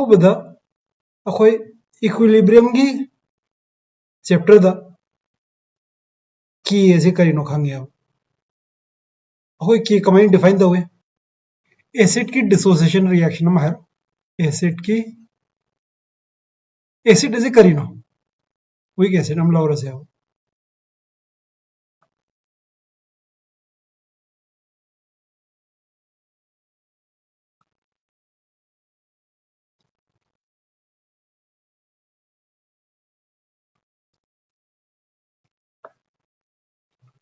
अहोबदा अखोई इक्विलिब्रियम की चैप्टर दा की ऐसे करीनो खांगे अखोई की कमाई डिफाइन तवे एसिड की डिसोसिएशन रिएक्शन में है एसिड की एसिड ऐसे करीनो वीक एसिड हम लावर से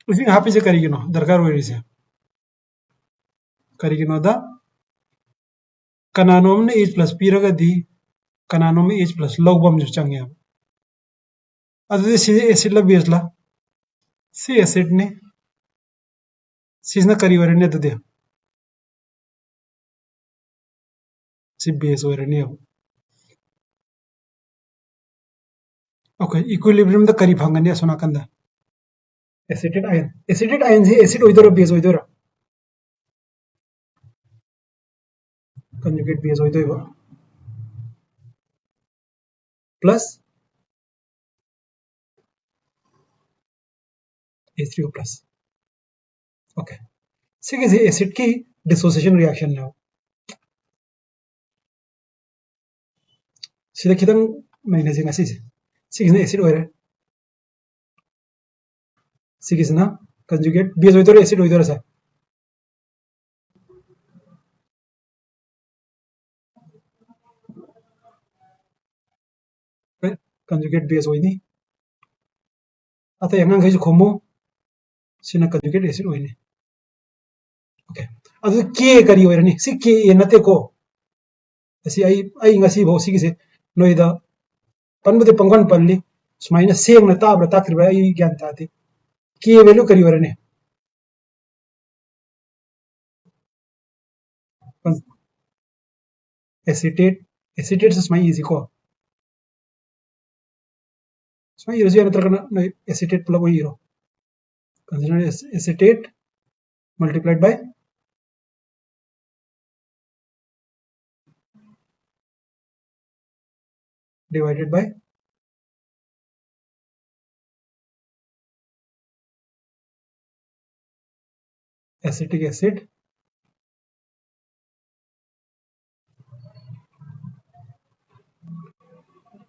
उसी यहाँ पे से करीनो दरकार हुई से करीनो दा कनानोम ने एच प्लस पी रगा दी कनानोम में एच प्लस लॉग बम जो चंगे अदे एसिड ला बेस ला सी एसिड ने सीजना करी वरने दे सी बेस वरने ओके इक्विलिब्रियम द करी फंगने असोना कंदा एसिडेड आयन से एसिड ओइदोरा बेस ओइदोरा कंजुगेट बेस ओइदोइबा प्लस H3O प्लस ओके सिगे से एसिड की डिसोसिएशन रिएक्शन लो सिदा खिदंग मैंने से ngasi सिगे एसिड ओइरे सिगे ना कंजुगेट बेस ओइदोरा एसिड ओइदोरा सा कंजुगेट बेस ओइनी अतः यंगंग गई खोमो सिना कंजुगेट एसिड ओइनी ओके अदु के करी ओइरनी सि के नते को असी आई ngasi भो सिगे से नोइदा पनबदे पंगन पल्ली सुमाइना सेंगना ताब्रा ताक्रिबा आई ज्ञान ताते के वैल्यू करी ओइरनी एसिटेट से सुमाइ इजी को सुमाइ इजी नत्र करना एसिटेट प्लस वही रो consider acetate multiplied by divided by acetic acid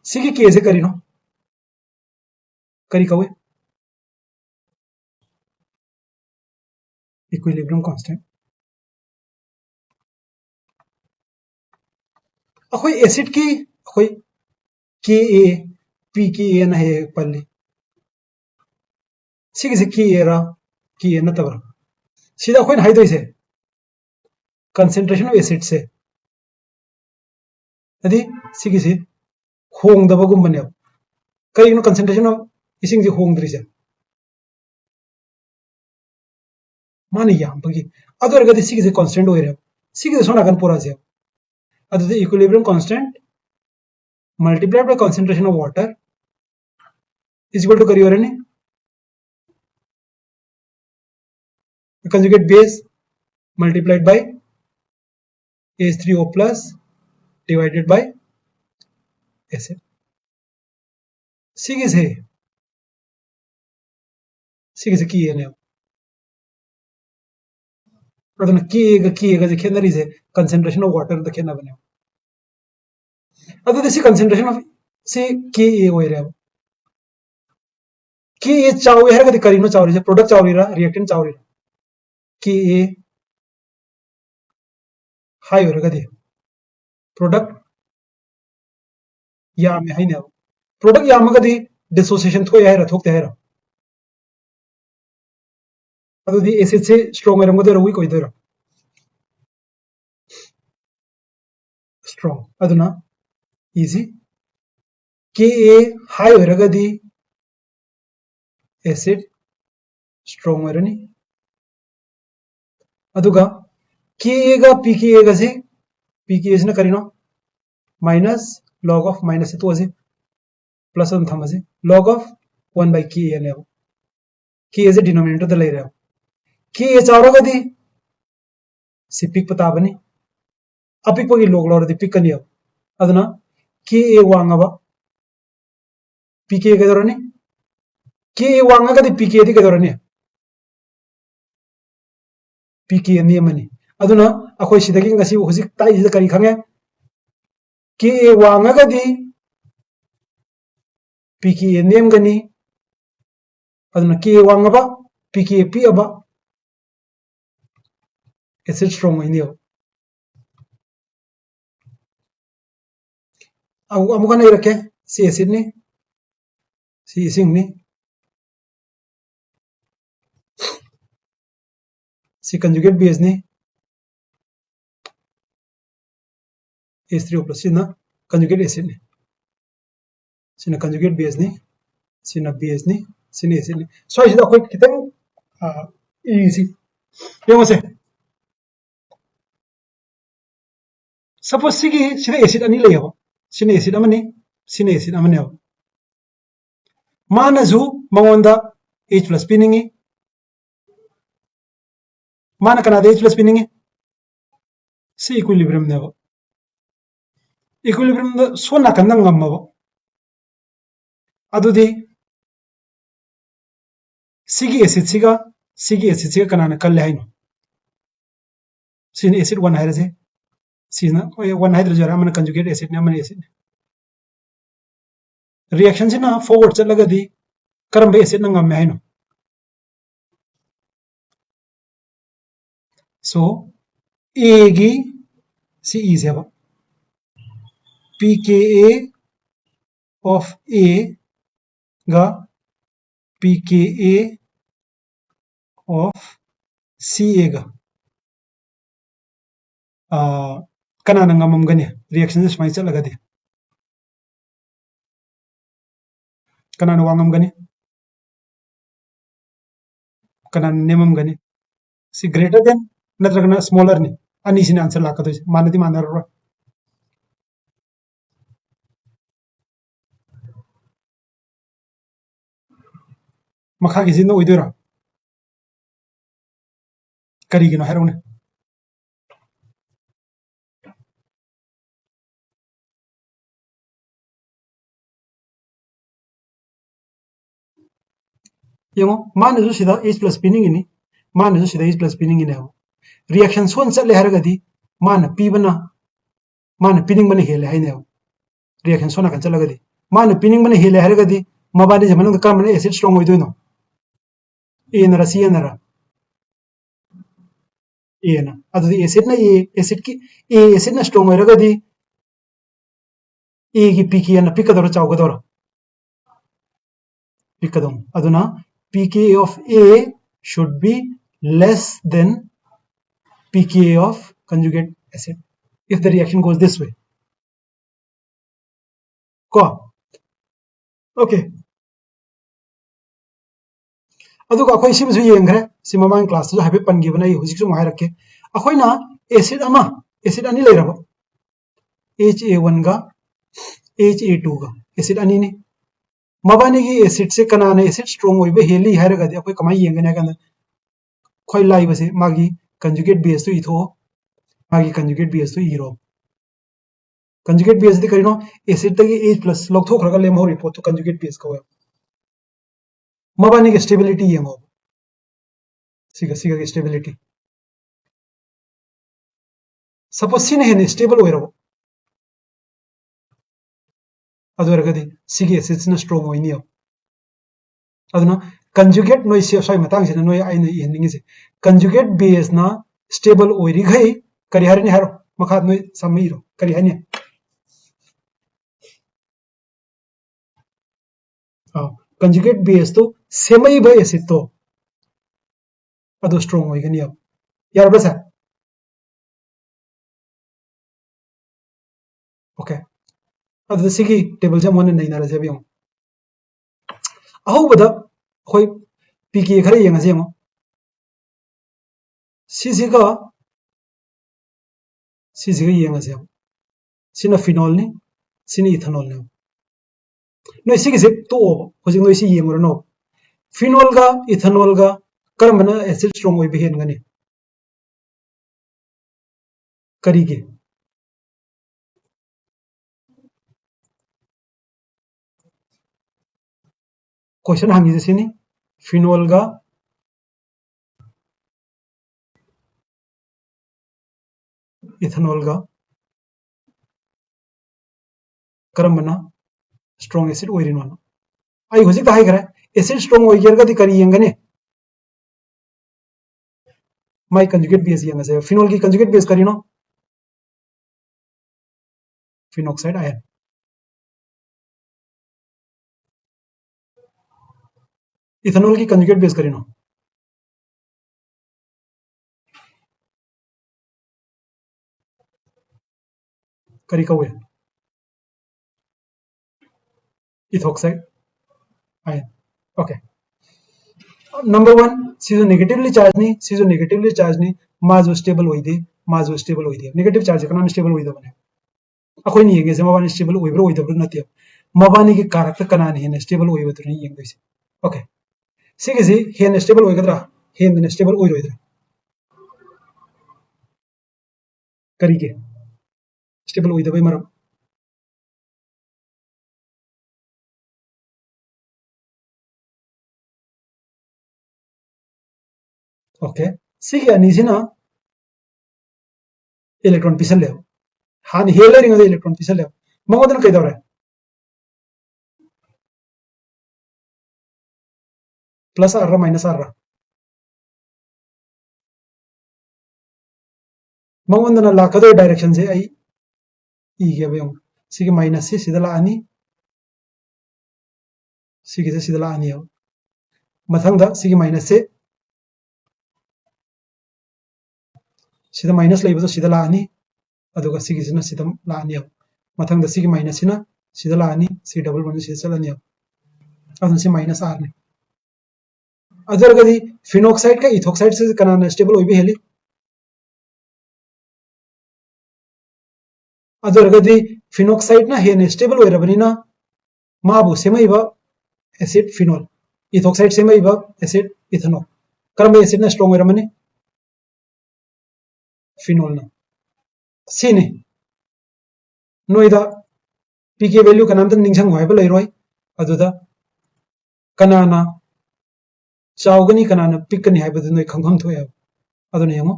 सिगे कैसे करी नो करी कवे इक्विलिब्रियम कांस्टेंट अखोई एसिड की अखोई के ए पी के ए ना है पल्ली सिगे से के ए रा के ए ना तबर सीधा अखोई हाई दो इसे कंसंट्रेशन ऑफ एसिड से यदि सिगे से होंग दबगुम बने कई नो कंसंट्रेशन ऑफ इसिंग से होंग द्रिसे माने याम बगी अदर गति सिगे से कांस्टेंट हो रे सिगे से सोना गन पूरा से other the equilibrium constant multiplied by concentration of water is equal to करी और ने conjugate base multiplied by H3O plus divided by acid सिगे से की है ने अदन की जे खेनरी से concentration of water द खेना बने अदर दिस concentration of से के ए हो रे के ए चाव है गति करीनो चाव रे प्रोडक्ट चाव रे रिएक्टेंट चाव रे के ए हाई हो रे गति प्रोडक्ट या में हाई ने प्रोडक्ट या में गति डिसोसिएशन थो है थोकते है अदु दी एसिड से स्ट्रांग रंग दे वीक होई दे स्ट्रांग अदुना इजी के ए हाई हो रे गति एसिड स्ट्रांग वरनी अदुगा के ए गा पी के ए गा से पी के ए से न करिनो माइनस log of माइनस तो असे plus on थमसे log of 1 by के ए ने के ए से डिनोमिनेटर द ले रहे के ए चावरा गदी सी पिक पता बनी अपिक पगी लोग लौर दी पिक कनियो अदुना Ka वांगबा pK कदरनी Ka वांगगदि pK दि कदरनी pK नियमनी अदुना अखोय सिदगी ngasi हुजिक ताई करी खंगे Ka वांगगदि pK नेमगनी अदुना Ka वांगबा pK पिअबा एसिड स्ट्रांग होइनियो अमुका नहीं रखे सी एसिड ने सी इसिंग ने सी कंजुगेट बेस ने H3O+ सिना कंजुगेट एसिड ने सिना कंजुगेट बेस ने सिना बेस ने सिना एसिड ने सो इसिदा कोई कितंग इजी येंगो से सपोज सिगी सिना एसिड अनि लेयो सिना एसिड अमने सिना एसिड अमने मानजु मंगोंदा H+ पिनिंगी माना कनादा H+ पिनिंगी सी इक्विलिब्रियम ने इक्विलिब्रियम द सोना कन्ना ngambaba अदुदी सिगी एसिड सिगा कनाना कल्ले हाइनो सिन एसिड 1 हाइरसे सिना 1 हाइड्रोजन अमन कंजुगेट एसिड ने अमन एसिड रिएक्शन सिना फॉरवर्ड चलगदी करम एसिड न ngam हाइनो सो ए गी सी is have pKa of A ga pKa of Ca ga kanana ngamam gani reaction is mai chalaga de kanana wangam gani kanana nemam gani si greater than natragana smaller ni ani sin answer lakado manadi manar makha gi sin oidora kari gino harone yengo manasu sida H+ pinning ini manasu sida H+ pinning ini reaction son chatle haragadi mana pibana mana pinning bane hele haine reaction sona kan chalagadi mana pinning bane hele haragadi mabani jamanu ka man acid strong oidoino A nara C nara A na adu acid na acid ki A acid na strong oiragadi A ki pK na pikadoro chawgadoro pikadom aduna pKa of A should be less than pKa of conjugate acid if the reaction goes this way. Ko okay. अदुगा अखोय सिबसु येंग्रे सि ममांग class जो हाबे पन गिबना य हुजिक सु my रखे अखोयना acid अमा acid अनि लेरबो Ha1 गा Ha2 गा एसिड अनि ने मबानी की एसिड से कनाने एसिड स्ट्रांग होइबे हेली हारगदि अखोय कमाय येंगने गन खोय लाइबसे मागी कंजुगेट बेस तो इथो मागी कंजुगेट बेस तो इरो कंजुगेट बेस दि करिनो एसिड तगी H+ लौथोखरगा लेमहो रिपोर्ट तो कंजुगेट बेस को मबानी की स्टेबिलिटी येंगो सिगा की स्टेबिलिटी सपोज सिने हेने स्टेबल होइरबो अदुरगदि सिगे एसिड्स न स्ट्रांग होइनियो अदुना कंजुगेट नोय सोय मतांग सिना नोय आइना येनिंग से कंजुगेट बेस ना स्टेबल होइरि गई करि हारनि हारो मखा नोय समीरो करि हानि कंजुगेट बेस तो सेमई बे एसिड तो अदो स्ट्रांग होइगनि अब यार बस ओके अदो सिगी टेबल जे मोन नै नारा जेबियो अहो बदा खोय पीके खरे येंगा जेमो सिसिगा येंगा जेमो सिना फिनोल नि सिना इथेनॉल ने नोय सिगे जे तो होजिक नोय सि येंगरो नो फिनोल गा इथेनॉल गा करमना एसिड स्ट्रांग होइबे हेनगनि करिगे क्वेश्चन हांगी सिनी फिनोल गा इथेनॉल गा करमना स्ट्रॉन्ग एसिड ओइरिनो आई हुजिक हाई करे एसिड स्ट्रॉन्ग ओइगर गा करी यंगने माई कंजुगेट बेस यंगसे फिनोल की कंजुगेट बेस करीनो फिनोक्साइड आयन इथेनॉल की कंजुगेट बेस करीनो करी कौए इथोक्साइड आयन ओके नंबर 1 सीजो नेगेटिवली चार्ज नहीं माजो स्टेबल होइदे नेगेटिव चार्ज कना स्टेबल होइदे बने अखोई नि येंगे से मबानी स्टेबल होइब्रो होइदब्रो नते मबानी की कारक कना ने स्टेबल होइबो नि येंगे से ओके सिगे हेन स्टेबल होइगद्रा हेन स्टेबल होइरोइद्रा करिगे स्टेबल होइदबे मरम ओके सिगे अनिसिना इलेक्ट्रॉन पिसले हान हेलरिंग इलेक्ट्रॉन पिसले मगोदन कइदौरे प्लस आर माइनस आर मगोदन लाकदो डायरेक्शन से आई इगे बेम सिगे माइनस से सिदा लानी सिगे से सिदा लानी हो मथंगदा सिगे माइनस से सिदा माइनस लेबदो सिदा लानी अदुगा सिगे सिना सिदा लानी हो मथंगदा सिगे माइनस सिना सिदा लानी सी डबल वन सिदा चलनी हो अदुन से माइनस आर ने अदरगदी फिनोक्साइड का इथोक्साइड से कनाना स्टेबल होइबे हेली अदरगदी फिनोक्साइड ना हेन स्टेबल होइरबनिना माबु सेमैबा एसिड फिनोल इथोक्साइड सेमैबा एसिड इथेनॉल करम एसिड ना स्ट्रांग होइरमनी फिनोल ना सिने नोइदा पीके वैल्यू कनामतन निंगसंग होइबा लैरोय अदुदा कनाना चावगनी कनाना पिकनी हाइबदु नोइ खंगम थोय अदुने यमो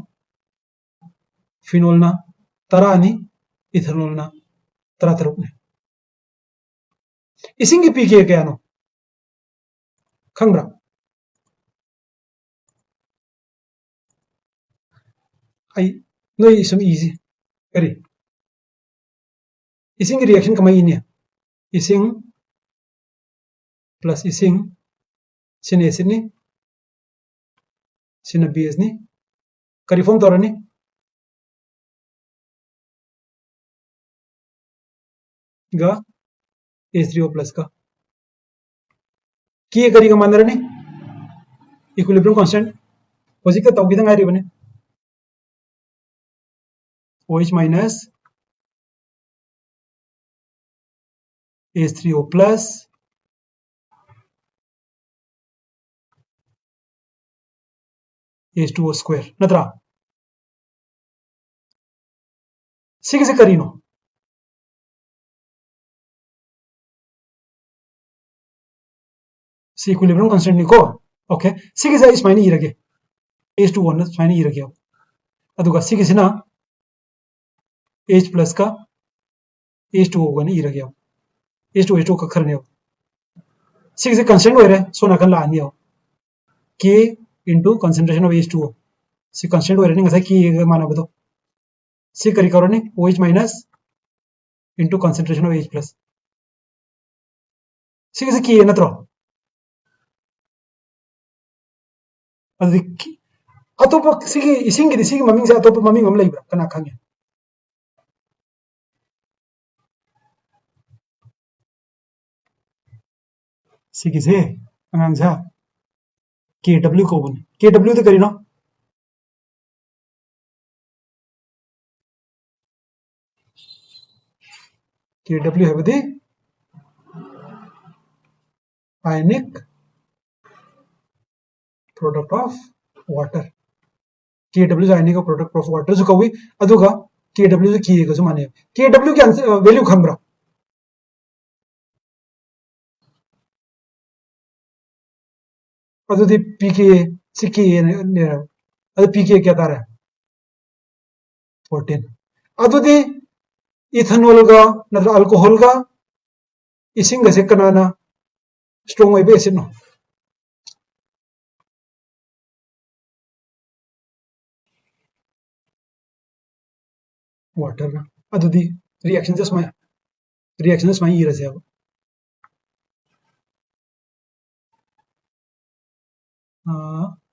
फिनोल ना तरानी इथेनॉल ना तरा तरुक ने इसिंगी पीके कयानो खंगब्रा आई नोइ सम इजी करी इसिंग रिएक्शन कमाई इने इसिंग प्लस इसिंग सिने एसिड नि सिना बेस नि करी फॉर्म तोरनी गा H3O प्लस का की करी का मानरनी इक्विलिब्रियम कांस्टेंट होजिक तौगी दंग आरी बने OH minus H3O plus H2O square नत्रा सिगे से करीनो सी इक्विलिब्रियम कांस्टेंट निको ओके सिगे से इस माइने इरगे H2O न माइने इरगे अदुगा सिगे सिना H प्लस का H2O गने इरगे H2O का खरने सिगे से कांस्टेंट होइरे सोना कन लानी हो K into concentration of H2O सी कांस्टेंट होइरे नि ngasa K माना बदो सी करी करोनी OH minus into concentration of H plus सिगे से K नत्रो अदि अतोप सिगे इसिंगी सिगे ममिंग से अतोप ममिंग हम लइब्रा कना खांगे सिगे से अंगांग सा KW को बन KW तो करी ना KW है बदे ionic product of water KW ionic product of water जो कवी अदुगा KW जो की जो माने KW के वैल्यू खंबरा अदुदी pK CK ने अदु pK क्या तारे 14 अदुदी इथेनॉल का नत्र अल्कोहल का इसिंग से कनाना स्ट्रॉन्ग ओइबे एसिड नो वाटर ना अदुदी रिएक्शन जस्ट माय इरसे अब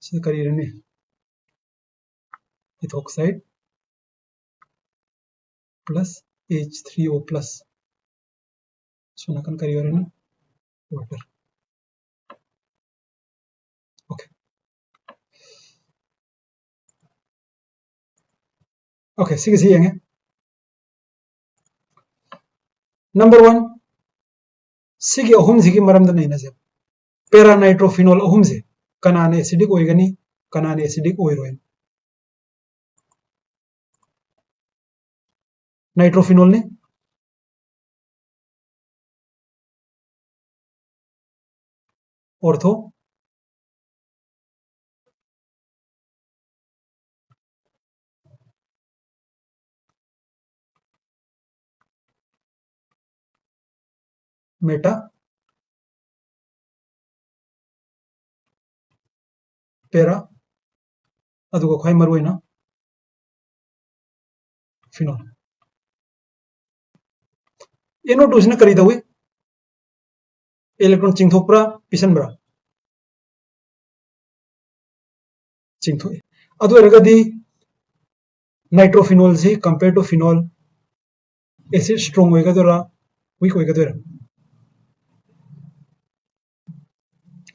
से करिरने ethoxide plus H3O plus सुनाकन करिरने वाटर ओके ओके सिगे यंगे नंबर 1 सिगे अहुम सिगे मरम द नैना से पैरा नाइट्रोफिनोल अहुम से कनाने एसिडिक ओइगनी कनाने एसिडिक ओइरोइन नाइट्रोफिनोल ने ऑर्थो मेटा पैरा अदुगा ख्वाई मरुइना फिनोल NO2 सिना करी दवे इलेक्ट्रॉन चिंथोप्रा पिसनब्रा चिंथोए अदु एरगदी नाइट्रोफिनोल से compare to phenol acid strong होइगदोरा वीक होइगदोरा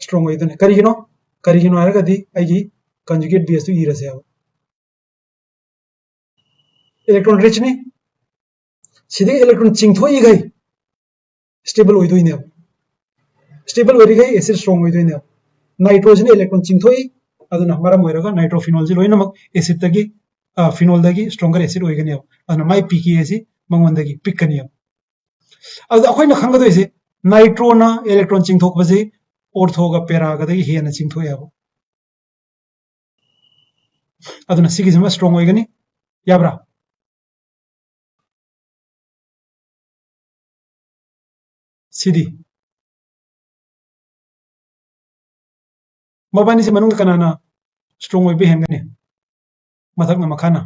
स्ट्रॉन्ग होइदने करिगिनो एरगदी आइगी कंजुगेट बेस टू इरसे इलेक्ट्रॉन रिच ने सिदे इलेक्ट्रॉन चिंथोई गई स्टेबल होइदोइने स्टेबल होइरि गई एसिड स्ट्रॉन्ग होइदोइने नाइट्रोजन इलेक्ट्रॉन चिंथोई अदुना मरम होइरगा नाइट्रोफिनोल जे लोइनमक एसिड तगी फिनोल दगी स्ट्रॉन्गर एसिड होइगने अदुना माइ पीके एसी मंगोंदगी पिककनी अदु अखोइना खंगदोइसे नाइट्रोना इलेक्ट्रॉन चिंथोकबजे ऑर्थोगा पैरागा दगी हेना चिंथोय अब अदुना सिगिसमा स्ट्रॉन्ग होइगनी याब्रा सिदी मबानी से मनुंग कनाना स्ट्रॉन्ग ओइबे हेंगने मथकना मखाना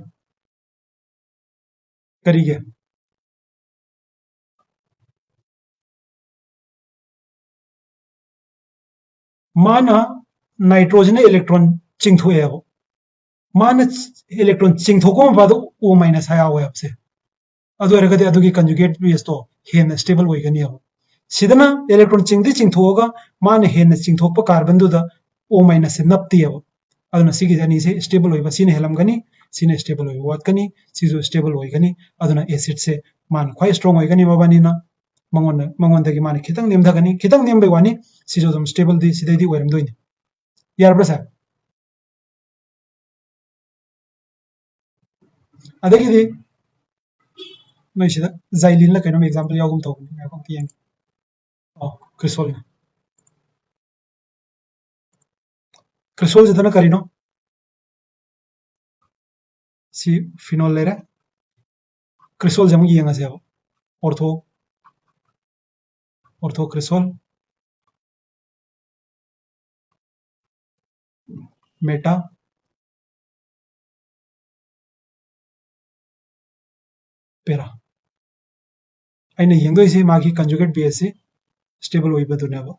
करिगे माना नाइट्रोजन इलेक्ट्रॉन चिंथोए अब माना इलेक्ट्रॉन चिंथोको बाद O माइनस हाया होय अब से अदु एरगदे अदुगी कंजुगेट बेस तो हेन स्टेबल होइगनी अब सिदना इलेक्ट्रॉन चिंगदी चिंथोगा मान हेन चिंथोप कार्बन दुदा O माइनस से नपती अब अदुना सिगी जनी से स्टेबल होइबा सिने हेलमगनी सिने स्टेबल होइ वातकनी सिजो स्टेबल होइगनी अदुना एसिड से मान ख्वाई स्ट्रॉन्ग होइगनी मबानीना मंगोंदगी मान खितंग नेमदगनी खितंग नेमबे वानी सिजो दम स्टेबल दी सिदैदी ओइरम दोइनी यारब्रा सा अदगिदी मैसिदा जाइलिन ला canoe example यागुम तौनी यागुम Kyung cresol cresol जितना करिनो सी फिनोल लेरा क्रिसोल जम यंगा से ऑर्थो क्रिसोल मेटा पेरा अने यंगदोइसे मागी कंजुगेट बेस से स्टेबल होइबदुनेबो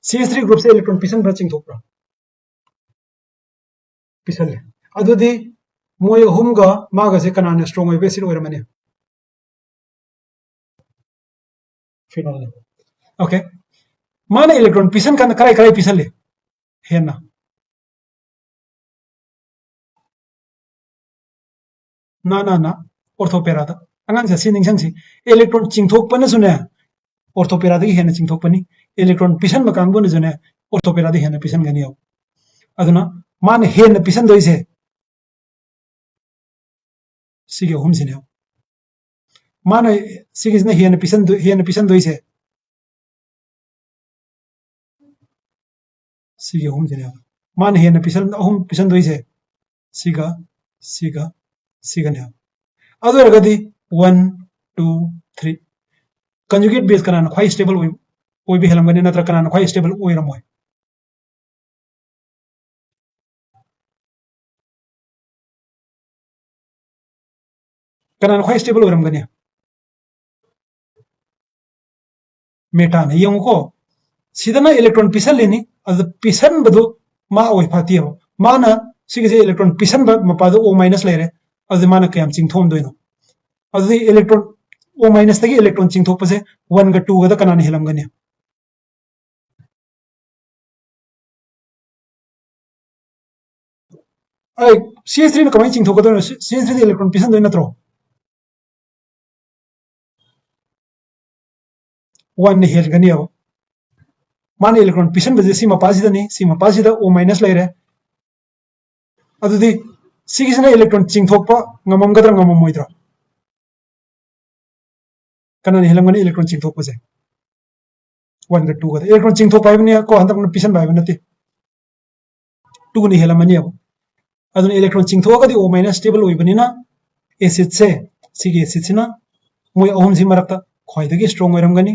CH3 ग्रुप से इलेक्ट्रॉन पिसन ब्रचिंग थोपरा पिसले अदुदी मोय हुमगा मागा से कनाने स्ट्रॉन्ग होइबे सिर ओइरमने फिनोल ओके माने इलेक्ट्रॉन पिसन kan कराई कराई पिसले हेना ना ऑर्थोपेरा दा अंगांग से सिनिंग संगसी इलेक्ट्रॉन चिंगथोक पन सुने ऑर्थोपेरा दगी हेना चिंगथोक पनी इलेक्ट्रॉन पिसन मकांगबो जुने ऑर्थोपेरा दगी हेना पिसन गनी अब अदुना मान हेना पिसन दोइसे सिगे हुम सिने मान सिगिसना हेना पिसन दोइसे सिगे अहम जने मान हेन पिसन अहम पिसन दोइसे सिगा सिगा सिगने अदरगदी 1 2 3 कंजुगेट बेस कनान ख्वाई स्टेबल ओइ बे हेलमगने नत्र कनान ख्वाई स्टेबल ओइरमोय कनान ख्वाई स्टेबल ओइरमगने मेटा ने यंगको सिदना इलेक्ट्रॉन पिसन लेनी अद पिसन बदु मा ओइ फातियो माना सिगे इलेक्ट्रॉन पिसन ब मपादो ओ माइनस लेरे अद माना कयम चिंगथोम दोइनो अद इलेक्ट्रॉन ओ माइनस तगी इलेक्ट्रॉन चिंगथोपसे 1 ग 2 ग द कनान हेलमगने अय CH3 न कमाई चिंगथोकदो CH3 इलेक्ट्रॉन पिसन दोइ नत्रो 1 ने हेलगनी अब मान इलेक्ट्रॉन पिसन बजे सी मपासिदनी सी मपासिदा ओ माइनस लेरे अदुदी सिगिसना इलेक्ट्रॉन चिंगथोकपा ngममगद्र ngममोइद्र कनान हेलमगनी इलेक्ट्रॉन चिंगथोकपसे 1 ग 2 ग इलेक्ट्रॉन चिंगथोकपा बने को हंतक पिसन बाय नते 2 ने हेलमनी अब अदुन इलेक्ट्रॉन चिंगथोकदी ओ माइनस स्टेबल ओइबनिना एसिड से सिगे एसिड सिना मोय अहम सि मरक्ता ख्वाइदगी स्ट्रांग ओइरमगनी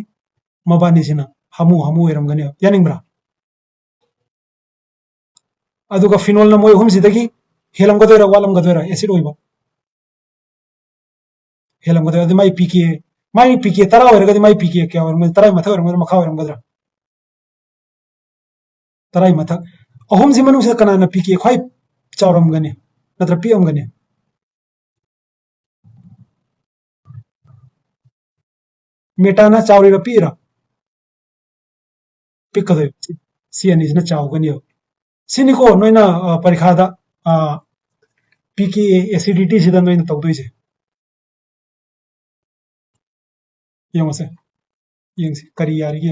मबानी सिना हमू हमू ओइरमगनी यानिंगब्रा अदुगा फिनोल न मोय अहम सिदगी हेलमगदोरा वालमगदोरा एसिड ओइबा हेलमगदो अदु माई पीके तरा ओइरगदी माई पीके क्या ओइरम तरा मथा ओइरम मखा ओइरमगदरा तरा मथा अहम सि मनु से कनाना पीके ख्वाइ चावरमगनी नत्र पियमगनी मेटाना चावरीरा पीरा पिकदो सी अनिजना चावगनी सिनिको नोइना परीक्षादा पीके एसिडिटी सिदा नोइना तौदोइसे यमसे यंगसे करी यारिगे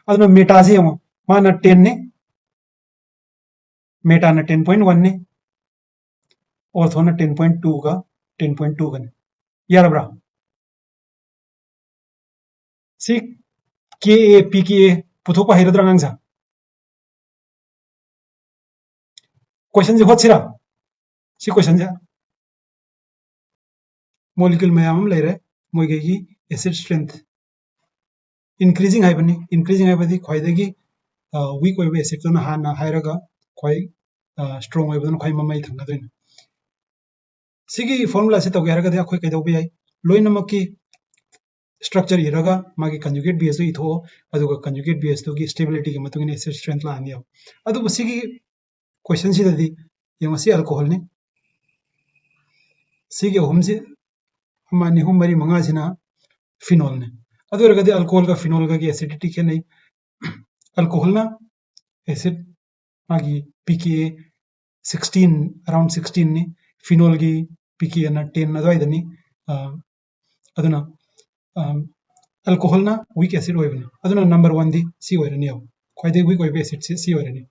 अदुना मेटासे यम माना 10 ने मेटाना 10.1 ने ऑर्थोना 10.2 का 10.2 गने यारब्रा सी के पीके पुथोपा हेरद्रा nangsa क्वेश्चन जे होtsiरा सी क्वेश्चन जे मॉलिक्यूल मैम लेरे मोइगेगी एसिड स्ट्रेंथ इंक्रीजिंग हाइबनी इंक्रीजिंग हाइबदी ख्वाइदगी वीक ओइबे एसिड तो हाना हाइरगा ख्वाइ स्ट्रांग ओइबदन ख्वाइ ममै थंगदोइन सिगी फार्मूला से तोगे हरगदे अखोइ कैदोबे याइ लोइनमकी स्ट्रक्चर हिरगा मागी कंजुगेट बेस इथो अदुगा कंजुगेट बेस तो की स्टेबिलिटी के मतुगिन एसिड स्ट्रेंथ लानियो अदु सिगी क्वेश्चन सिददी यमसी अल्कोहल ने सिगी होमसी मानी हम मरी मंगा सिना फिनोल ने अदुरगदे अल्कोहल का फिनोल का की एसिडिटी के नहीं अल्कोहल ना एसिड मागी पीके 16 अराउंड 16 ने फिनोल की पीके ना 10 अदवाइदनी अदुना अल्कोहल ना वीक एसिड ओइबनी अदुना नंबर 1 दी सी ओइरनी अब ख्वाइदे वीक ओइबे एसिड सी ओइरनी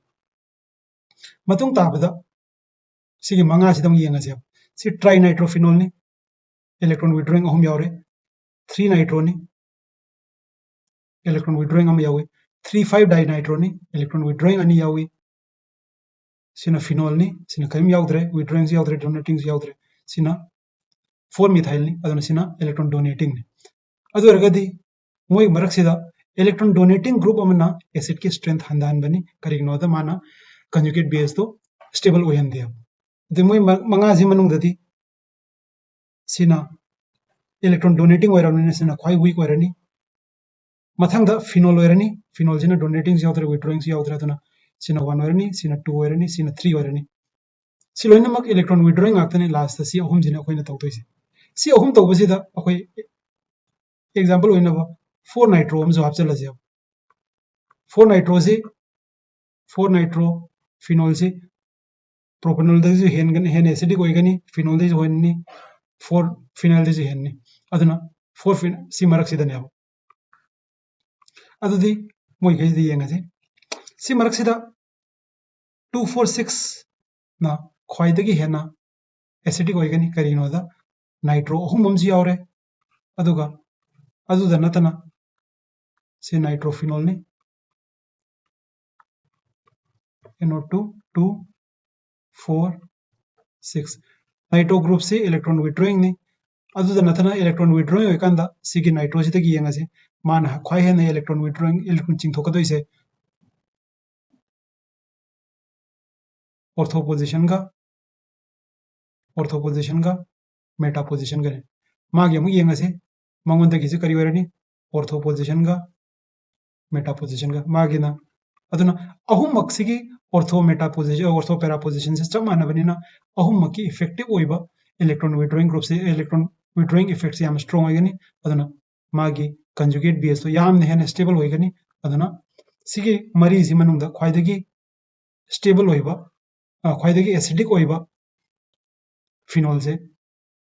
मतुंग ताबदा सिगी मंगा सिदम येंगसे सी ट्राई नाइट्रोफिनोल ने इलेक्ट्रॉन विड्रॉइंग अहम यावरे 3 नाइट्रो ने इलेक्ट्रॉन विड्रॉइंग अम यावे 3,5 डाइनाइट्रो ने इलेक्ट्रॉन विड्रॉइंग अनि यावे सिना फिनोल ने सिना कयम यावद्रे विड्रॉइंग यावद्रे डोनेटिंग यावद्रे सिना 4 मिथाइल ने अदुना सिना इलेक्ट्रॉन डोनेटिंग ने अदुरगदी मोय मरक्सिदा इलेक्ट्रॉन डोनेटिंग ग्रुप अमना एसिड की स्ट्रेंथ हंदान बनी करिगनो द माना कंजुगेट बेस तो स्टेबल ओयन दे दे मोय मंगा जि मनुंग ददी सिना इलेक्ट्रॉन डोनेटिंग ओइरमने सिना ख्वाइ वीक ओइरनी मथंग द फिनोल ओइरनी फिनोल सिना डोनेटिंग यावद्रे विड्रॉइंग यावद्रे अदुना सिना 1 ओइरनी सिना 2 ओइरनी सिना 3 ओइरनी सी लोइनमक इलेक्ट्रॉन विड्रॉइंग आक्तने लास्ट सी अहम जिना अखोइना तौतोइसे सी अहम तौबसिदा अखोइ एग्जांपल ओइनबा 4 नाइट्रो हम जो हापचलजे 4 नाइट्रो से 4 नाइट्रो फिनोल से प्रोपेनॉल द जो हेन एसिडिक ओइगनी फिनोल द जो हेननी 4 फिनाइल द जो हेननी अदुना 4 फिन सी मरक सिदने अब अदुदी मोइ गै दी येंगसे सी मरक सिदा 246 ना ख्वाइदगी हेना एसिडिक ओइगनी करिनो द नाइट्रो अहुम हमजी यावरे अदुगा अदुदा नतना से नाइट्रोफिनोल ने NO2 2 4 6 नाइट्रो ग्रुप से इलेक्ट्रॉन विड्रॉइंग ने अदुदा नथना इलेक्ट्रॉन विड्रॉइंग होइकांदा सिगी नाइट्रो से तगी यंगसे माना ख्वाइ हेन इलेक्ट्रॉन विड्रॉइंग इलेक्ट्रॉन चिंथोकदोइसे ऑर्थो पोजीशन का मेटा पोजीशन का मागे अमुक यंगसे मंगोंदगी से करी वरनी ऑर्थो पोजीशन का मेटा पोजीशन का मागे ना अदुना अहुम मक्सिगी ortho meta position ortho para position से चप मानबनिना अहुम मक्की इफेक्टिव ओइबा इलेक्ट्रॉन विड्रॉइंग ग्रुप से इलेक्ट्रॉन विड्रॉइंग इफेक्ट से याम स्ट्रांग होइगनी अदुना मागे कंजुगेट बेस तो याम हेन स्टेबल होइगनी अदुना सिगी मरी सि मनुंगदा ख्वाइदगी स्टेबल होइबा ख्वाइदगी एसिडिक होइबा फिनोल से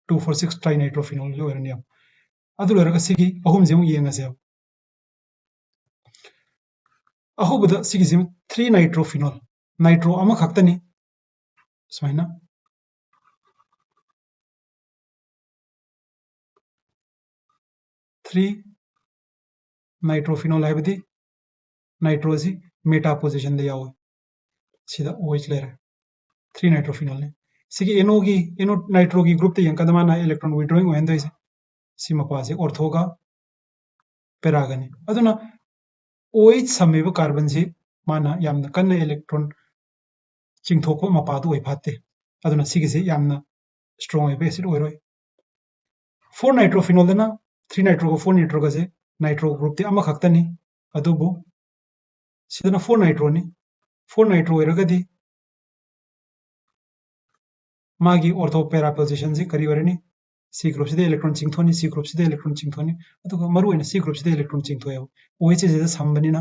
246 ट्राइनाइट्रोफिनोल जो ओइरनी अदु लोरगा सिगी अहुम जेम येंगसे अहुबदा सिगी जेम 3 नाइट्रोफिनोल नाइट्रो अमा खक्तनी सुमाइना 3 नाइट्रोफिनोल हाइबदी नाइट्रोसी मेटा पोजीशन दे याओ सिदा ओइच लेरे 3 नाइट्रोफिनोल ने सिगी एनो नाइट्रो की ग्रुप ते यंकदमाना इलेक्ट्रॉन विड्रॉइंग ओहेंदोइसे सिमपासे ऑर्थोगा पेरागनी अदुना OH समीब कार्बन से माना यामना कन्न इलेक्ट्रॉन चिंथोको मपादो ओइ फाते अदुना सिगी से यामना स्ट्रांग ओइबे एसिड ओइरोय 4 नाइट्रोफिनोल दना 3 नाइट्रो को 4 नाइट्रो का से नाइट्रो ग्रुप ते अमा खक्तनी अदुबु सिदना 4 नाइट्रो नि 4 नाइट्रो ओइरगदी मागी ऑर्थो पैरा पोजीशन से करी वरनी C ग्रुप से इलेक्ट्रॉन चिंथोनी C ग्रुप से इलेक्ट्रॉन चिंथोनी अदुगा मरु ओइना C ग्रुप से इलेक्ट्रॉन चिंथोयो OH से संबनिना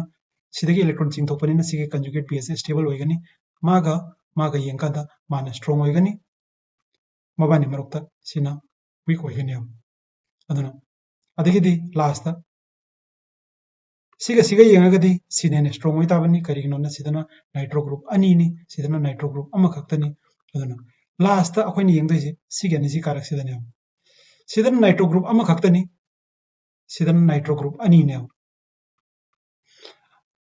सिदगी इलेक्ट्रॉन चिंथोपनिना सिगे कंजुगेट पीएस स्टेबल होइगनी मागा यंकादा माना स्ट्रांग होइगनी मबानी मरुक्ता सिना वीक होइगनी अदुना अदगिदी लास्ट सिगा यंगगदी सिनेने स्ट्रांग होइ ताबनी करिगिनोना सिदना नाइट्रो ग्रुप अनी नि सिदना नाइट्रो ग्रुप अमा खक्तनी अदुना लास्ट अखोइनी यंगदोइसे सिगेनि सि कारक सिदने सिदना नाइट्रो ग्रुप अमा खक्तनी सिदना नाइट्रो ग्रुप अनी ने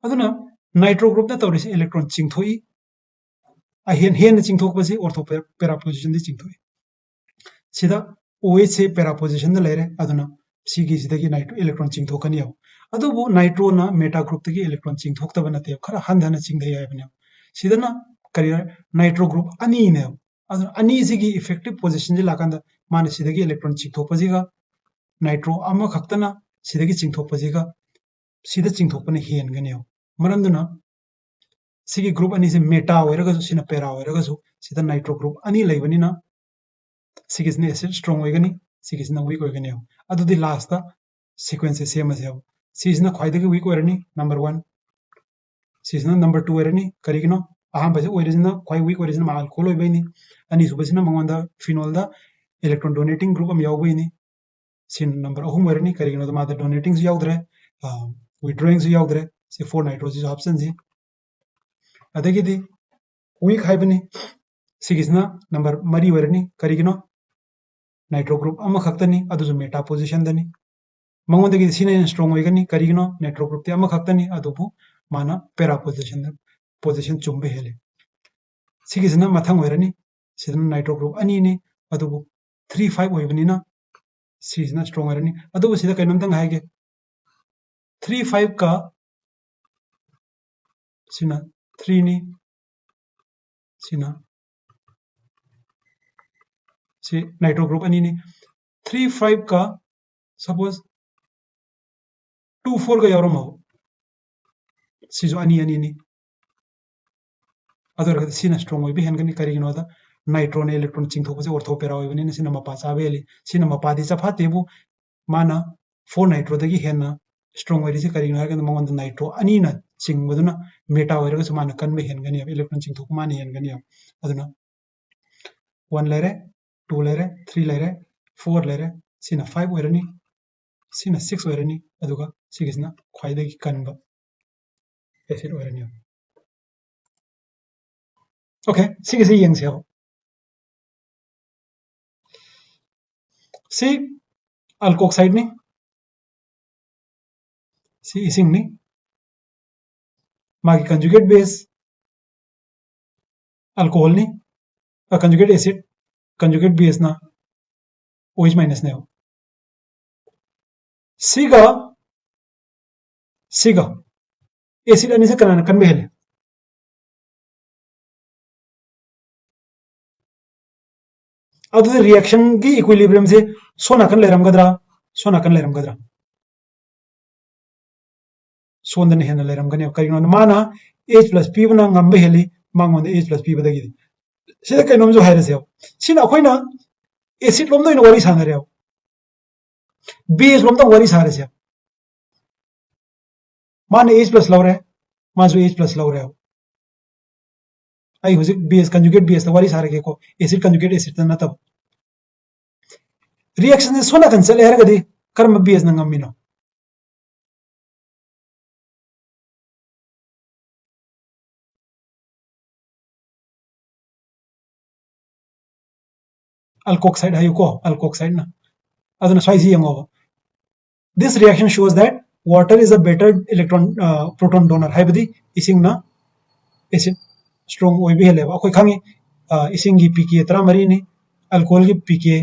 अदुना नाइट्रो ग्रुप ना तौरिसे इलेक्ट्रॉन चिंथोई हेन चिंथोकबसे ऑर्थो पैरा पोजीशन दे चिंथोई सिदा OH से पैरा पोजीशन द लेरे अदुना सिगी सिदगी नाइट्रो इलेक्ट्रॉन चिंथोकनी याव अदुबु नाइट्रो ना मेटा ग्रुप तगी इलेक्ट्रॉन चिंथोक्तब नते खरा हंधना चिंधै याबने सिदना करी नाइट्रो ग्रुप अनी ने अदुना अनी सिगी इफेक्टिव पोजीशन जे लाकांदा माने सिदगी इलेक्ट्रॉन चिंथोकपजिगा नाइट्रो अमा खक्तना सिदगी चिंथोकपजिगा सिदा चिंथोकपने हेनगने मरंदुना सिगी ग्रुप अनी से मेटा ओइरगसु सिना पैरा ओइरगसु सिदा नाइट्रो ग्रुप अनी लैबनिना सिगिसने एसिड स्ट्रांग ओइगनी सिगिसना वीक ओइगनी अदुदि लास्ट दा सीक्वेंस से सेम असे सिजना ख्वाइदगी वीक ओइरनी नंबर 1 सिजना नंबर 2 ओइरनी करिगिनो अहम बजे ओइरिजिना ख्वाइ वीक ओइरिजिना मा अल्कोहल ओइबैनी अनि सुबसिना मंगोंदा फिनोल दा इलेक्ट्रॉन डोनेटिंग ग्रुप am यावबैनी सिन नंबर अहुम ओइरनी करिगिनो दा मादा डोनेटिंग सु यावद्रे विड्रॉइंग सु यावद्रे से 4 नाइट्रोसिस ऑप्शन जी अदगिदी वीक हाइबनी सिगिसना नंबर मरी ओइरनी करिगिनो नाइट्रो ग्रुप अमा खक्तनी अदुजु मेटा पोजीशन दनी मंगोंदगी सिने स्ट्रांग ओइगनी करिगिनो नाइट्रो ग्रुप ते अमा खक्तनी अदुबु माना पैरा पोजीशन चुंबे हेले सिगिसना मथंग ओइरनी सिदना नाइट्रो ग्रुप अनी ने अदुबु 3 5 ओइबनिना सिजना स्ट्रांग ओइरनी अदुबु सिदा कैनमतंग हाइगे 3 5 का सिना 3 नि सिना से नाइट्रो ग्रुप अनी ने 3 5 का सपोज 2 4 का यावरम हो सिजो अनी नि अदर सिना स्ट्रांग ओइबे हेनगनी करिगिनो दा नाइट्रो ने इलेक्ट्रॉन चिंथोपसे ऑर्थो पैरा ओइबनिना सिना मपा चाबेली सिना मपादी चफातेबु माना 4 नाइट्रो दगी हेना स्ट्रांग ओइरिसे करिगिनो हागन मंगोंदा नाइट्रो अनी ना चिंगबदुना मेटा ओइरगसु माना कनबे हेनगनी इलेक्ट्रॉन चिंथोक माने हेनगनी अदुना 1 लेरे 2 लेरे 3 लेरे 4 लेरे सिना 5 ओइरनी सिना 6 ओइरनी अदुगा सिगिसना ख्वाइदगी कनबा एसिड ओइरनी ओके सिगिसे यंगसे सी अल्कोक्साइड ने सी इसिंग ने मागी कंजुगेट बेस अल्कोहल नि कंजुगेट एसिड कंजुगेट बेस ना OH माइनस ने सिगा सिगा एसिड अनि से कनाना कन्वे हेले अदु रिएक्शन की इक्विलिब्रियम से सोना कन लेरमगद्रा सोंदन हेन लेरमगने करिनो माना H plus P बना ngam हेली मांगोंदे H plus P बदगी सिदा कैनोम जो हायरसे सिना अखोइना एसिड लोम दोइन वरी सानरे बेस लोम तो वरी सारसे माने H plus लौरे माजु H plus लौरे आई हुजिक बेस कंजुगेट बेस त वरी सारे को एसिड कंजुगेट एसिड त नतब रिएक्शन से सोना कन चले हरगदी कर्म बेस न ngamiनो alkoxide hayu ko alkoxide na aduna swaizi yango this reaction shows that water is a better electron proton donor haibadi ising na acid strong oi be hele akoi khangi ising gi pK 13 ni alcohol gi pK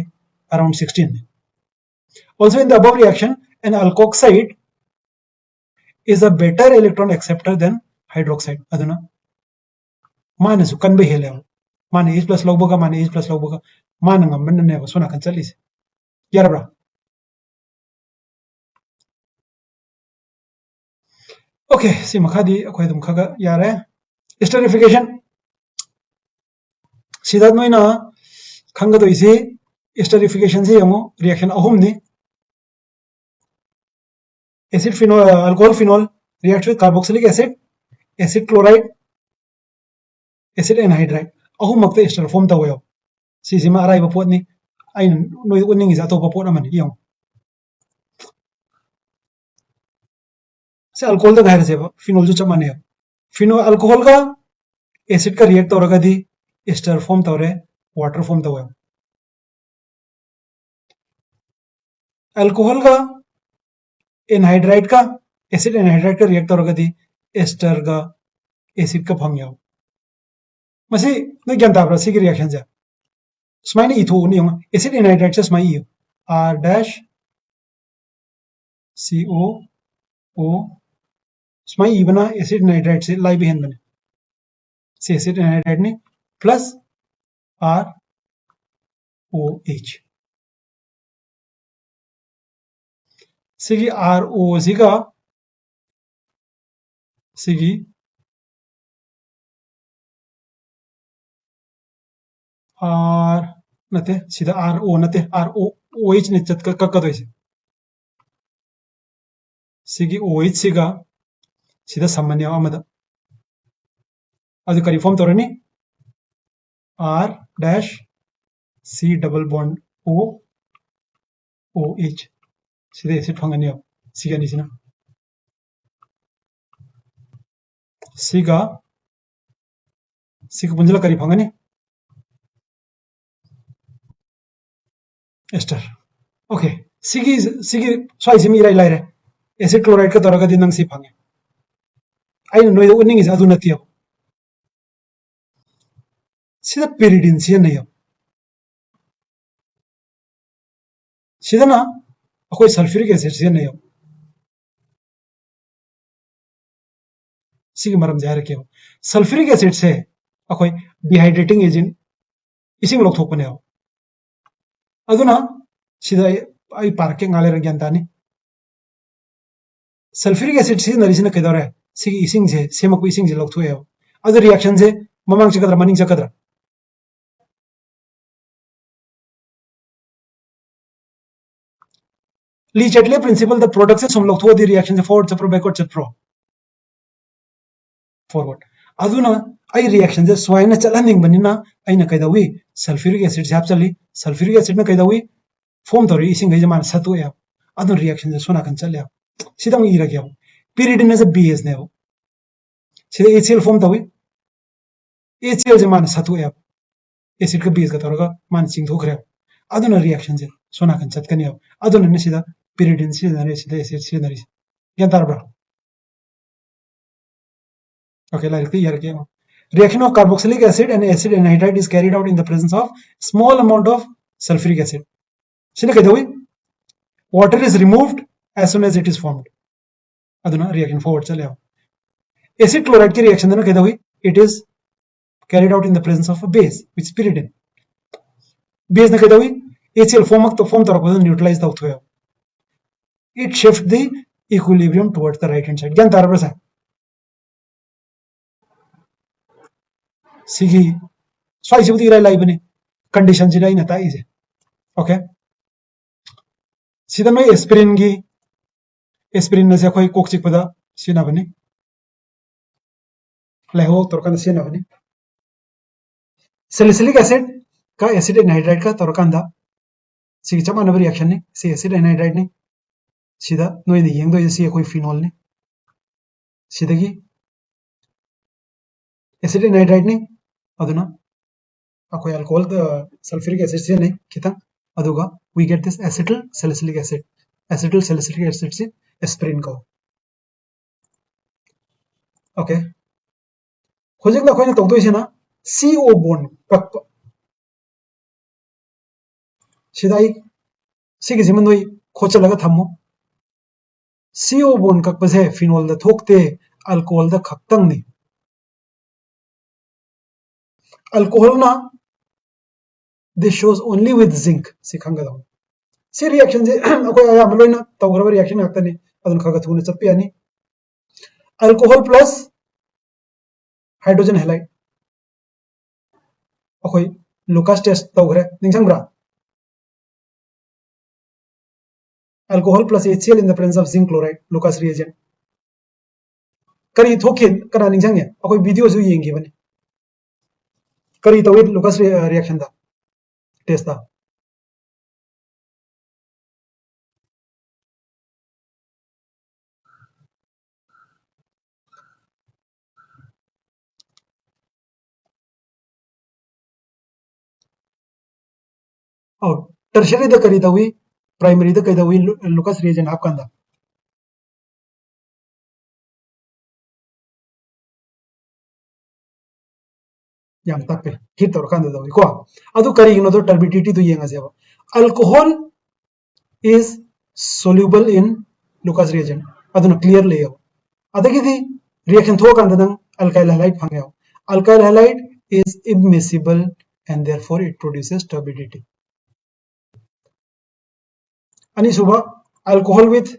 around 16 ni also in the above reaction an alkoxide is a better electron acceptor than hydroxide aduna manasu kan be hele mane H plus logboga mane H plus logboga mana ngam ne ba sona kan chalis yarabra okay si makhadi akhoi dum khaga yare esterification sidat noina khanga do ise esterification se yamo reaction ahum ni acid phenol alcohol phenol react with carboxylic acid acid chloride acid anhydride ahum makte ester form ta wayo si sima arai ba pot ni ai noi uning is ato ba pot amani yong से alcohol तो गहरे से phenol जो चमाने Fino alcohol का acid का react हो दी ester form तो water form तो अल्कोहल का एनहाइड्राइड का एसिड एनहाइड्राइड का रिएक्ट हो दी एस्टर का एसिड का फंग याव मसे न ज्ञान ताब्रा सी की रिएक्शन जा स्माइने इथो नहीं होगा एसिड एनहाइड्राइड से स्माइ R dash CO O स्माइ बना एसिड एनहाइड्राइड से लाई बिहेन बने से एसिड एनहाइड्राइड ने प्लस ROH सिगी RO सिगा सिगी R नते सीधा RO नते ROH ने चत का कदोइसे सिगी OH सिगा सीधा सामान्य आमदा ಅದು ಕರಿ ಫಾರ್ಮ್ ತೋರನಿ R dash C double bond O OH सीधे एसिड फंगनी अब सिगा निसिना सिगा पुंजला करी फंगनी एस्टर ओके सिगी स्वाइसी मी इराई लाइरे एसिड क्लोराइड का तोरगा दिन नंग सी फंगे आई नो इदो उनिंग इज अदु नतियो सीधा पेरिडिन से नहीं अब सीधा ना अकोई सल्फ्यूरिक एसिड से नहीं अब सिगी मरम जा रखे हो सल्फ्यूरिक एसिड से अकोई डिहाइड्रेटिंग एजेंट इसी में लोग थोक बने हो अदुना सीधा आई पार्के गाले रज्ञान तानी सल्फ्यूरिक एसिड से नरिसिना कदर है सिगी इसिंग से सेमको इसिंग से लोग थोए हो अदर रिएक्शन से ममांग चकदर मनिंग चकदर ली चटले प्रिंसिपल द प्रोडक्ट से हम लोग थोड़ी दी रिएक्शन से फॉरवर्ड चप्रो बैकवर्ड चप्रो फॉरवर्ड अदुना आई रिएक्शन से स्वाइन चलनिंग बनिना आइना कैदावी सल्फ्यूरिक एसिड से चली सल्फ्यूरिक एसिड में कैदावी फॉर्म तोरी इसिंग गई जमान सतु या अदुन रिएक्शन से सोना कन चले सीधा इरा गया पीरियड ने से बीएस ने हो सीधा HCl फॉर्म तोवी HCl जमान सतु या एसिड का बीएस का तोरगा मान सिंग थोकरे अदुन रिएक्शन से सोना कन चत कनी अदुन ने सीधा पीरियड से नरे सीधा एसिड से नरे ज्ञान तार ब्रा ओके लाइक यार के reaction of carboxylic acid and acid anhydride is carried out in the presence of small amount of sulfuric acid. Sina kaidawi water is removed as soon as it is formed. Aduna reaction forward chale. Acid chloride ki reaction dana kaidawi it is carried out in the presence of a base which is pyridine. Base na kaidawi HCl form tarak neutralize the outway. It shifts the equilibrium towards the right hand side. Gyan tara prasa. Sigi swai sibudi rai lai bane condition jina ina ta is. Okay. Sida mai aspirin gi aspirin na se khoi kok chik pada sina bane. Leho torkan sina bane. Salicylic acid का acid anhydride का torkanda sigi chama na reaction ne si acid anhydride ne sida noi ni yeng do si koi phenol ne sida gi acid anhydride ne aduna akoi alcohol the sulfuric acid se ne kita aduga we get this acetyl salicylic acid se aspirin ko. Okay, hojek na koi na tawdo isena CO bond kakpa sidai sigi jiman noi khocha laga thammo CO bond kakpa se phenol da thokte alcohol da khaktang ni alcohol na this shows only with zinc sikhanga da si reaction je akoi aya maloina tawgra reaction akta ni adun khaga thuna chappi ani alcohol plus hydrogen halide akoi Lucas test tawgre ningsangbra alcohol plus HCl in the presence of zinc chloride Lucas reagent kari thokin kana ningsangye akoi video su yengi bane kari tawit Lucas reaction da test da और tertiary da kari dawi primary da kai dawi Lucas reagent hapkanda yam tappe hit torkanda dawi ko adu kari ino do turbidity do yenga seba alcohol is soluble in Lucas reagent aduna clear layer adagidi reaction thokanda dang alkyl halide phangyo alkyl halide is immiscible and therefore it produces turbidity. Ani suba alcohol with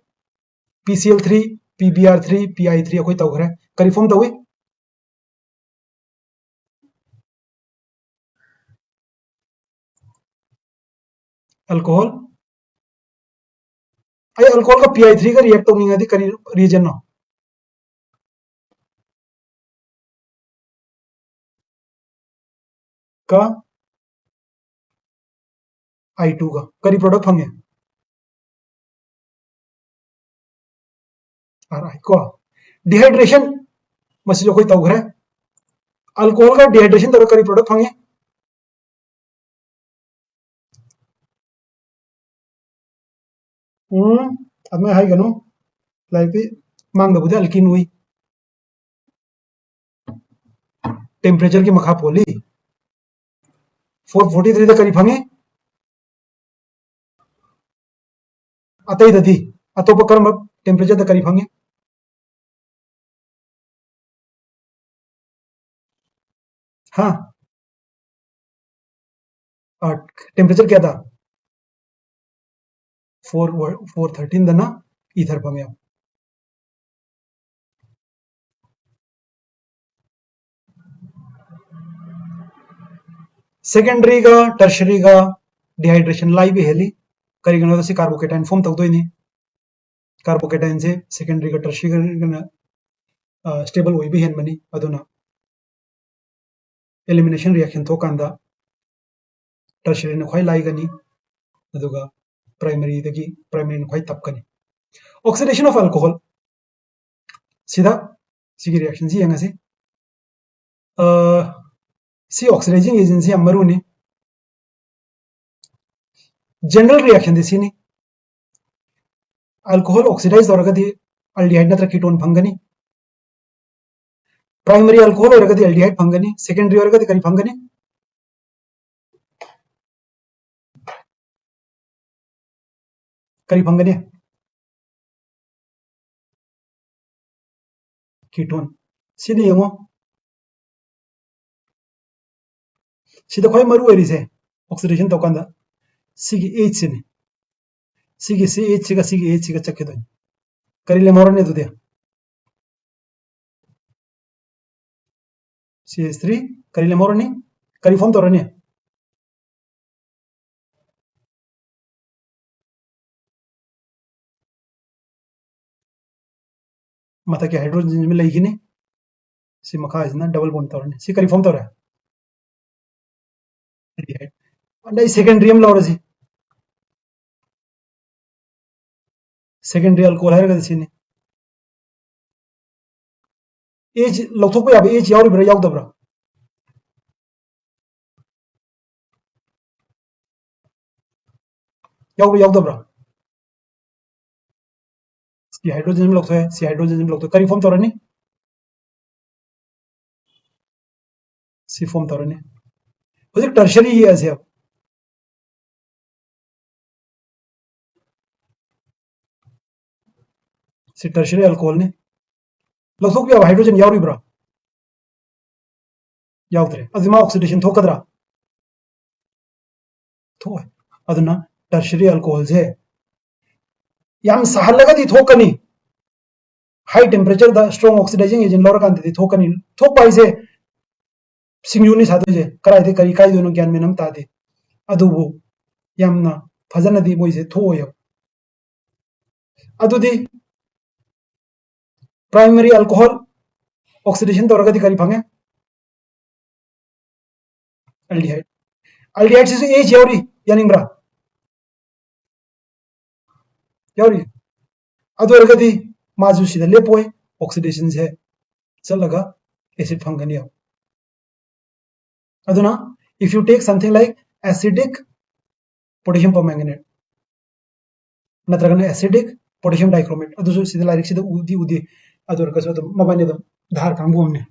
PCl3 PBr3 PI3 akoi tawgre kari form tawi alcohol ai alcohol का PI3 का react tawning adi kari reason no का I2 का करी product fungi को dehydration मसी जो कोई तवघरे alcohol का dehydration तरह करी प्रोडक्ट फंगे अब मैं हाई गनो लाइक भी मांग दबुदे अल्किन हुई टेम्परेचर की मखा पोली 443 दा करी फंगे अतई ददी अतोप कर्म टेम्परेचर दा करी फंगे हाँ टेम्परेचर क्या था 413 दना इधर फंगे सेकेंडरी का टर्शरी का डिहाइड्रेशन लाई भी हेली करीगनो से कार्बोकेटाइन फॉर्म तक नहीं कार्बोकेटाइन से सेकेंडरी का टर्शरी का स्टेबल हुई भी हेन मनी अदुना एलिमिनेशन रिएक्शन तो कांदा टर्शरी ने खोई लाई गनी अदुगा प्राइमरी ने खोई तप गनी ऑक्सीडेशन ऑफ अल्कोहल सीधा सिगी रिएक्शन सी यंगा से सी ऑक्सीडाइजिंग एजेंसी अमरुनी जनरल रिएक्शन दिसिनी अल्कोहल ऑक्सीडाइज और गदी अल्डिहाइड नत्र कीटोन फंगनी प्राइमरी अल्कोहल होरगदी एल्डिहाइड फंगनी सेकेंडरी होरगदी करी फंगनी करी फंगनी कीटोन सिदी यंगो सिदा खोय मरु ओरिसे ऑक्सीडेशन तोकांदा सिगी H सिने सिगी CH सिगा सिगी H सिगा चक्केदो करी ले मोरने दुदे CH3 करी ले मोरनी करी फॉर्म तोरने मता के हाइड्रोजन में लईगिने सी मखा इजना डबल बॉन्ड तोरने सी करी फॉर्म तोरा एल्डिहाइड अंडा सेकेंडरी हम लौरसी सेकेंडरी अल्कोहल है सिने H लौथोक याबे H यावरिब्रा यावदब्रा यावदब्रा सी हाइड्रोजन में लौथो है सी हाइड्रोजन में लौथो करी फॉर्म तोरनी सी फॉर्म तोरनी होजे टर्शरी ही ऐसे अब सी टर्शरी अल्कोहल ने लौथोक याबे हाइड्रोजन यावरिब्रा यावद्रे अजिमा ऑक्सीडेशन थोकद्रा थोय अदुना टर्शरी अल्कोहल से याम सहलगदी थोकनी हाई टेम्परेचर द स्ट्रॉन्ग ऑक्सीडाइजिंग एजेंट लौरकांददी थोकनी थोक पाइसे सिंगयूनी सादोजे कराइदे करी काई दोनो ज्ञान में नम तादे अदुबो यामना फजनदी मोइसे थोयो अदुदी प्राइमरी अल्कोहल ऑक्सीडेशन तौरगदी करी फंगे एल्डिहाइड एल्डिहाइड से H यावरी यानिंग्रा यावरी अदुरगदी माजु सिदा लेपोय ऑक्सीडेशन से चलगा एसिड फंगनी अदुना if you take something like acidic potassium permanganate नत्रगना acidic potassium dichromate अदुसु सिदा लाइक सिदा उदी अदुरगसु अदु मबाने दम धार कांगुमने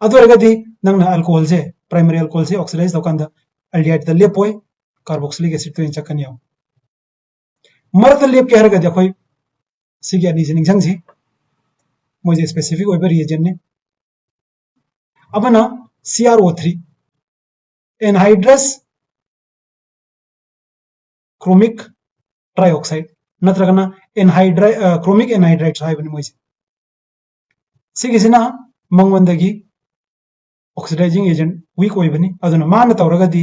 अदुरगदी नंगना अल्कोहल से प्राइमरी अल्कोहल से ऑक्सीडाइज तोकांदा एल्डिहाइड द लेपोय कार्बोक्सिलिक एसिड तो इंचकनी याव मरद लेप के हरगदी अखोय सिगी अनि से निंगसंगसी मोजे स्पेसिफिक ओइबा रिएजेंट ने अबना CrO3 एनहाइड्रस क्रोमिक ट्राइऑक्साइड नत्रगना क्रोमिक एनहाइड्राइड्स हाइबनि मोइसे सिगिसिना मंगवंदगी ऑक्सीडाइजिंग एजेंट वीक ओइबनि अदुना मान तौरगदी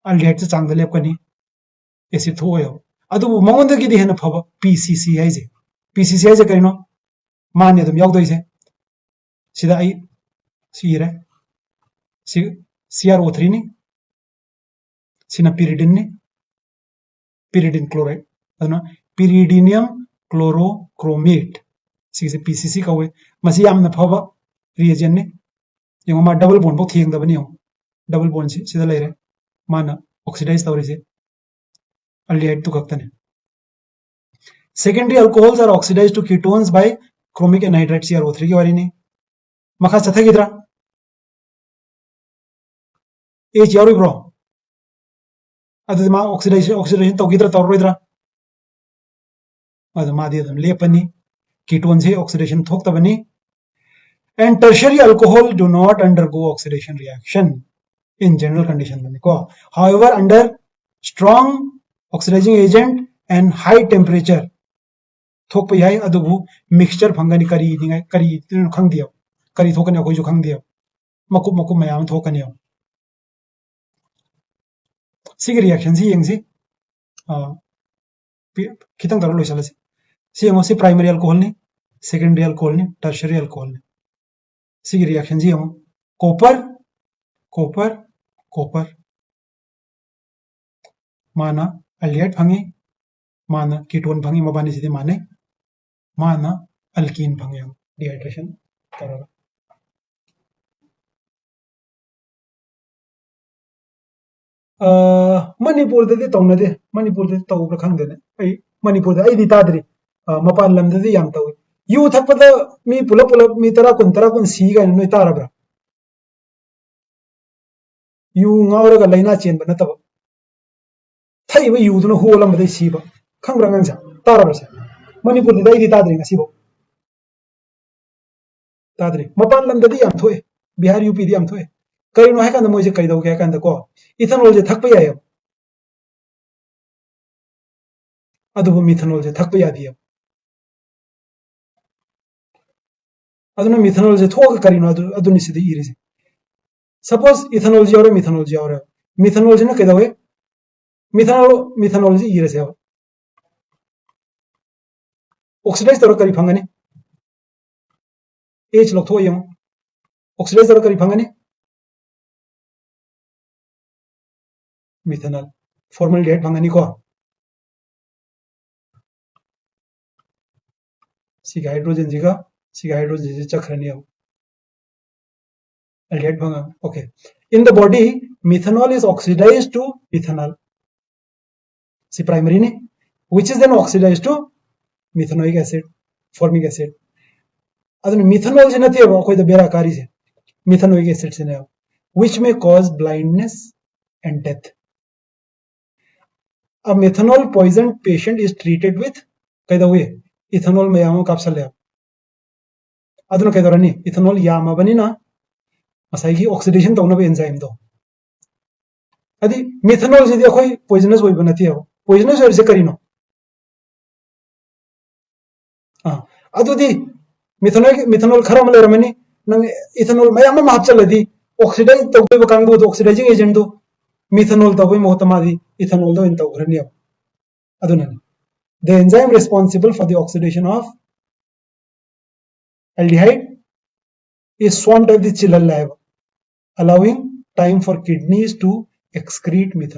एल्डिहाइड से चांगद लेपकनी एसिड थोयो अदुबु मंगवंदगी हेन फब PCC हाइजे PCC हाइजे करिनो माने दम यावदोइसे सिदा आई सिरे सि CrO3 ने सिना pyridine ने pyridine chloride अदुना pyridinium chlorochromate सिसे PCC कवे मसी यामना फबा रिएजेंट ने यंग मा डबल बॉन्ड बो थियंगदबनि यंग डबल बॉन्ड से सिदा लेरे माना ऑक्सीडाइज तौरिसे एल्डिहाइड तो कक्तने secondary alcohols are oxidised to ketones by chromic anhydride CrO3 की वारी ने मखा चथगिद्रा H यावरिब्रो अदुमा ऑक्सीडेशन तौगिद्रा तौरोइद्रा अदुमा दे दम लेपनी कीटोन से oxidation थोक्तबनी and tertiary alcohol do not undergo oxidation reaction in general condition however under strong oxidizing agent and high temperature थोक पे याई अदुबु mixture फंगनी करी दिंगाई करी खंगदियो करी थोकने कोई जो खंगदियो मकुप मकुप मयाम थोकने सिग रिएक्शन सी यंगसी खितंग तरलो इसालसी सी यंगो सी प्राइमरी अल्कोहल ने सेकेंडरी अल्कोहल ने टर्शियरी अल्कोहल ने सिग रिएक्शन जी यंगो कॉपर कॉपर कॉपर माना एल्डिहाइड फंगे माना कीटोन फंगे मबानी सिदे माने माना अल्कीन फंगे डिहाइड्रेशन तरला मणिपुर दे तौनदे मणिपुर दे तौब्रा खंगदेने मणिपुर दे ताद्री मपान लमदे याम तौ yu thakpada mi pulap mi tara kun si ga noi tarabra yu ngauraga laina chen bana tab thai ba yu duna holam ba si ba khangra ngang sa tarabra sa manipur dai di tadri ngasi bo tadri mapan lam dadi yam thoe bihar up di yam thoe kari no hakan mo je kai dau ke kan da ko ethanol je thakpa ya adu methanol je thakpa ya di aduna methanol je thoga kari no adu ni sidi iri suppose ethanol je aur methanol je na kai dau methanol je iri se oxidize tor kari phangani H lok tho yang oxidize tor kari phangani methanol formaldehyde phangani ko siga hydrogen je chakhrani ab aldehyde phanga okay in the body methanol is oxidized to ethanol see primary ne which is then oxidized to methanoic acid formic acid adun methanol je nati ab koi da bera kari se methanoic acid se ne which may cause blindness and death a methanol poisoned patient is treated with kai da we ethanol me yamo capsule le aduna kai dorani ethanol yama banina masai gi oxidation tawna be enzyme do adi methanol je de koi poisonous hoy banati ab poisonous hoy se karino adudi methanol kharam le ramani nang ethanol mayam ma hapchaladi oxidize tawbe kangbu oxidizing agent do methanol tawbe mohtamadi ethanol do in tawgrani ab aduna the enzyme responsible for the oxidation of aldehyde is swamped at the chillal lab allowing time for kidneys to excrete methanol